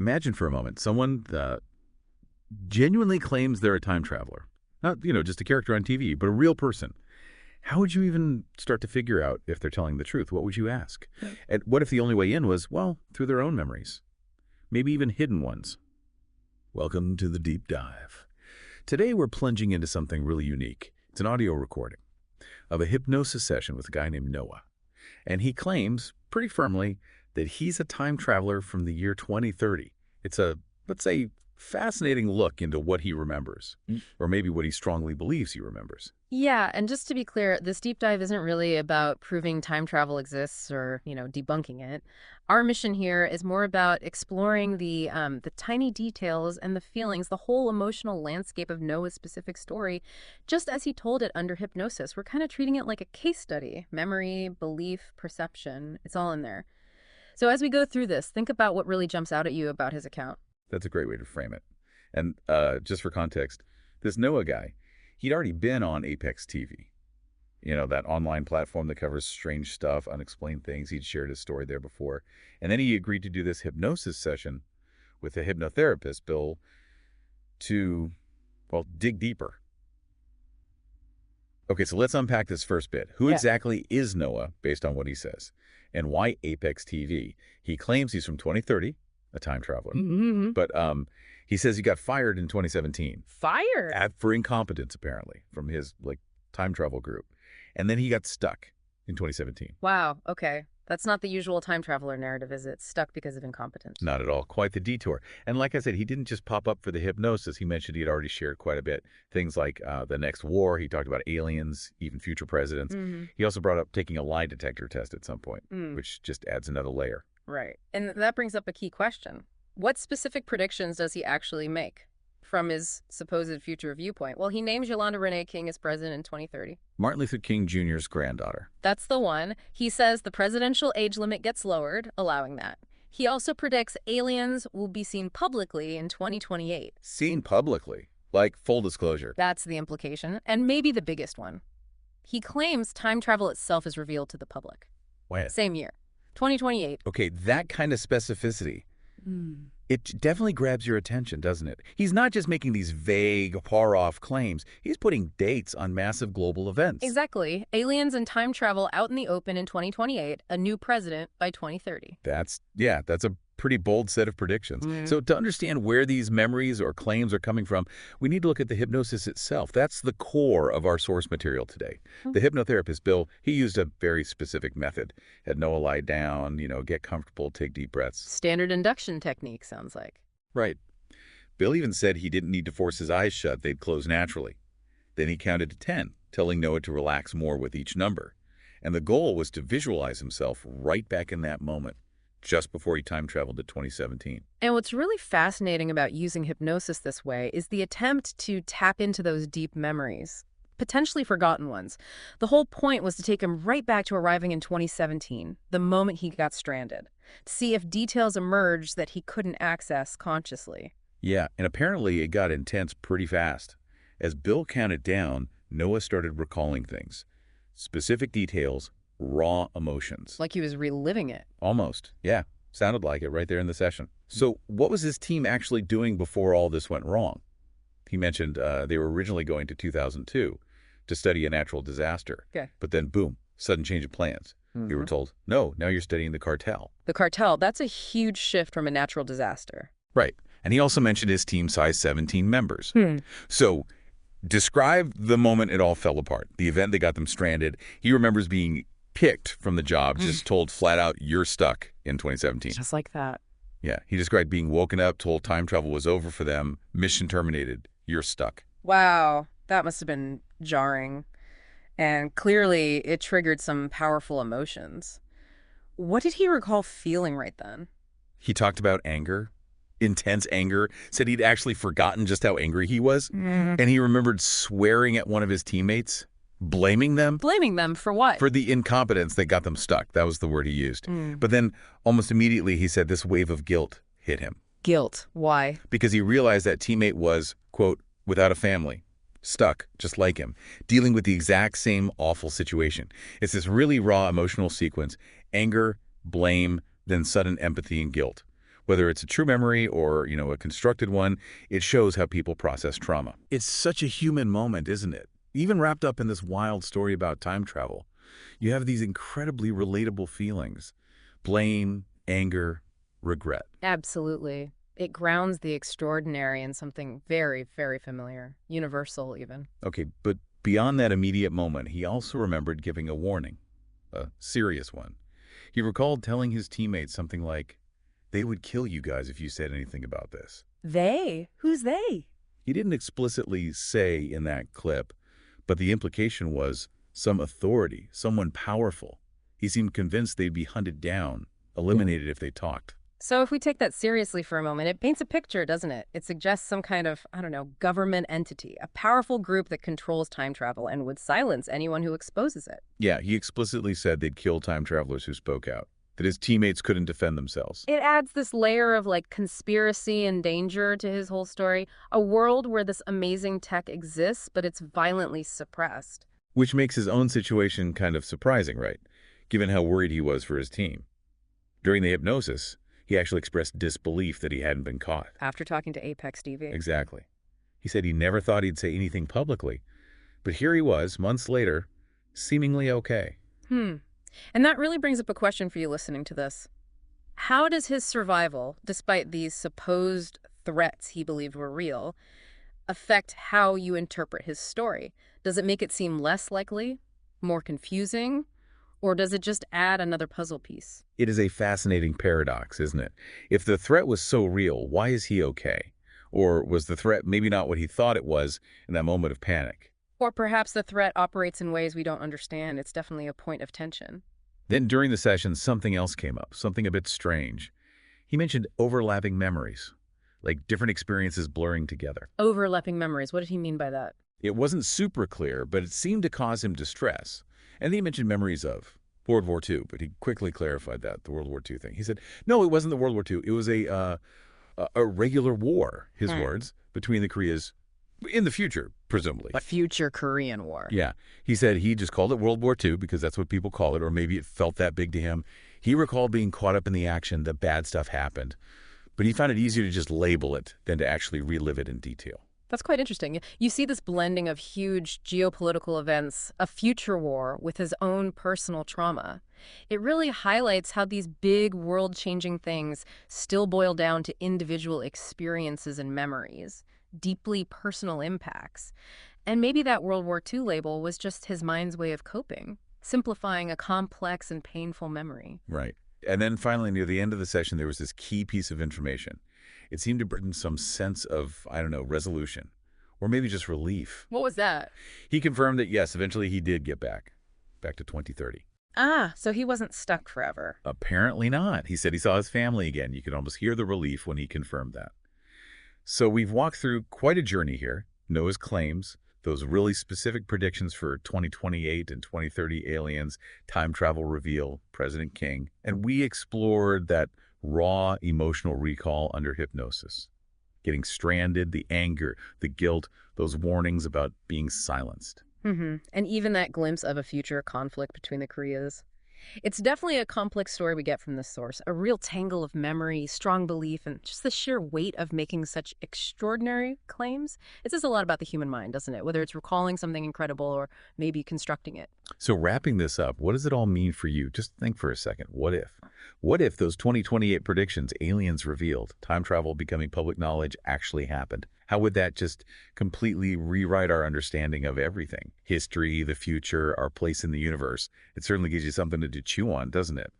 Imagine for a moment someone that genuinely claims they're a time traveler. Not, just a character on TV, but a real person. How would you even start to figure out if they're telling the truth? What would you ask? And what if the only way in was, well, through their own memories? Maybe even hidden ones. Welcome to the Deep Dive. Today we're plunging into something really unique. It's an audio recording of a hypnosis session with a guy named Noah. And he claims, pretty firmly, that he's a time traveler from the year 2030. It's a, let's say, fascinating look into what he remembers, or maybe what he strongly believes he remembers. Yeah, and just to be clear, this deep dive isn't really about proving time travel exists or, debunking it. Our mission here is more about exploring the tiny details and the feelings, the whole emotional landscape of Noah's specific story, just as he told it under hypnosis. We're kind of treating it like a case study. Memory, belief, perception, it's all in there. So as we go through this, think about what really jumps out at you about his account. That's a great way to frame it. And just for context, this Noah guy, he'd already been on Apex TV. That online platform that covers strange stuff, unexplained things. He'd shared his story there before. And then he agreed to do this hypnosis session with a hypnotherapist, Bill, to, well, dig deeper. Okay, so let's unpack this first bit. Who exactly is Noah, based on what he says? And why Apex TV? He claims he's from 2030, a time traveler. Mm-hmm. But he says he got fired in 2017. Fired? For incompetence, apparently, from his time travel group. And then he got stuck in 2017. Wow, okay. That's not the usual time traveler narrative, is it? Stuck because of incompetence. Not at all. Quite the detour. And like I said, he didn't just pop up for the hypnosis. He mentioned he had already shared quite a bit. Things like the next war. He talked about aliens, even future presidents. Mm-hmm. He also brought up taking a lie detector test at some point, which just adds another layer. Right. And that brings up a key question. What specific predictions does he actually make from his supposed future viewpoint? Well, he names Yolanda Renee King as president in 2030. Martin Luther King Jr.'s granddaughter. That's the one. He says the presidential age limit gets lowered, allowing that. He also predicts aliens will be seen publicly in 2028. Seen publicly? Like full disclosure. That's the implication, and maybe the biggest one. He claims time travel itself is revealed to the public. When? Same year, 2028. Okay, that kind of specificity. It definitely grabs your attention, doesn't it? He's not just making these vague, far-off claims. He's putting dates on massive global events. Exactly. Aliens and time travel out in the open in 2028, a new president by 2030. That's a pretty bold set of predictions. So to understand where these memories or claims are coming from, we need to look at the hypnosis itself. That's the core of our source material today. The hypnotherapist, Bill, he used a very specific method. Had Noah lie down, get comfortable, take deep breaths. Standard induction technique, sounds like. Right. Bill even said he didn't need to force his eyes shut. They'd close naturally. Then he counted to 10, telling Noah to relax more with each number. And the goal was to visualize himself right back in that moment, just before he time traveled to 2017. And what's really fascinating about using hypnosis this way is the attempt to tap into those deep memories, potentially forgotten ones. The whole point was to take him right back to arriving in 2017, the moment he got stranded, to see if details emerged that he couldn't access consciously. Yeah, and apparently it got intense pretty fast. As Bill counted down, Noah started recalling things. Specific details, raw emotions. Like he was reliving it. Almost, yeah. Sounded like it right there in the session. So what was his team actually doing before all this went wrong? He mentioned they were originally going to 2002 to study a natural disaster. Okay. But then, boom, sudden change of plans. We were told, no, now you're studying the cartel. The cartel, that's a huge shift from a natural disaster. Right. And he also mentioned his team size 17 members. So describe the moment it all fell apart, the event that got them stranded. He remembers being picked from the job, just told flat out, you're stuck in 2017. Just like that. Yeah. He described being woken up, told time travel was over for them, mission terminated, you're stuck. Wow, that must have been jarring. And clearly it triggered some powerful emotions. What did he recall feeling right then? He talked about anger, intense anger, said he'd actually forgotten just how angry he was. And he remembered swearing at one of his teammates, blaming them. Blaming them for what? For the incompetence that got them stuck. That was the word he used. But then almost immediately he said this wave of guilt hit him. Guilt. Why? Because he realized that teammate was, quote, without a family, stuck, just like him, dealing with the exact same awful situation. It's this really raw emotional sequence: anger, blame, then sudden empathy and guilt. Whether it's a true memory or, a constructed one, it shows how people process trauma. It's such a human moment, isn't it? Even wrapped up in this wild story about time travel, you have these incredibly relatable feelings: blame, anger, regret. Absolutely. It grounds the extraordinary in something very, very familiar, universal even. Okay, but beyond that immediate moment, he also remembered giving a warning, a serious one. He recalled telling his teammates something like, "They would kill you guys if you said anything about this." They? Who's they? He didn't explicitly say in that clip, but the implication was some authority, someone powerful. He seemed convinced they'd be hunted down, eliminated if they talked. So if we take that seriously for a moment, it paints a picture, doesn't it? It suggests some kind of, I don't know, government entity, a powerful group that controls time travel and would silence anyone who exposes it. Yeah, he explicitly said they'd kill time travelers who spoke out, that his teammates couldn't defend themselves. It adds this layer of like conspiracy and danger to his whole story, a world where this amazing tech exists, but it's violently suppressed. Which makes his own situation kind of surprising, right? Given how worried he was for his team. During the hypnosis, he actually expressed disbelief that he hadn't been caught. After talking to Apex TV. Exactly. He said he never thought he'd say anything publicly, but here he was, months later, seemingly okay. And that really brings up a question for you listening to this. How does his survival, despite these supposed threats he believed were real, affect how you interpret his story? Does it make it seem less likely, more confusing, or does it just add another puzzle piece? It is a fascinating paradox, isn't it? If the threat was so real, why is he okay? Or was the threat maybe not what he thought it was in that moment of panic? Or perhaps the threat operates in ways we don't understand. It's definitely a point of tension. Then during the session, something else came up, something a bit strange. He mentioned overlapping memories, like different experiences blurring together. Overlapping memories. What did he mean by that? It wasn't super clear, but it seemed to cause him distress. And then he mentioned memories of World War II, but he quickly clarified that, the World War II thing. He said, no, it wasn't the World War II. It was a regular war, his words, between the Koreas in the future, presumably. A future Korean War. Yeah. He said he just called it World War II because that's what people call it, or maybe it felt that big to him. He recalled being caught up in the action, the bad stuff happened, but he found it easier to just label it than to actually relive it in detail. That's quite interesting. You see this blending of huge geopolitical events, a future war with his own personal trauma. It really highlights how these big world-changing things still boil down to individual experiences and memories, deeply personal impacts. And maybe that World War II label was just his mind's way of coping, simplifying a complex and painful memory. Right. And then finally, near the end of the session, there was this key piece of information. It seemed to bring some sense of, I don't know, resolution, or maybe just relief. What was that? He confirmed that, yes, eventually he did get back to 2030. Ah, so he wasn't stuck forever. Apparently not. He said he saw his family again. You could almost hear the relief when he confirmed that. So we've walked through quite a journey here. Noah's claims, those really specific predictions for 2028 and 2030 aliens, time travel reveal, President King, and we explored that raw emotional recall under hypnosis. Getting stranded, the anger, the guilt, those warnings about being silenced. And even that glimpse of a future conflict between the Koreas. It's definitely a complex story we get from this source, a real tangle of memory, strong belief, and just the sheer weight of making such extraordinary claims. It says a lot about the human mind, doesn't it? Whether it's recalling something incredible or maybe constructing it. So wrapping this up, what does it all mean for you? Just think for a second. What if? What if those 2028 predictions, aliens revealed, time travel becoming public knowledge, actually happened? How would that just completely rewrite our understanding of everything? History, the future, our place in the universe. It certainly gives you something to chew on, doesn't it?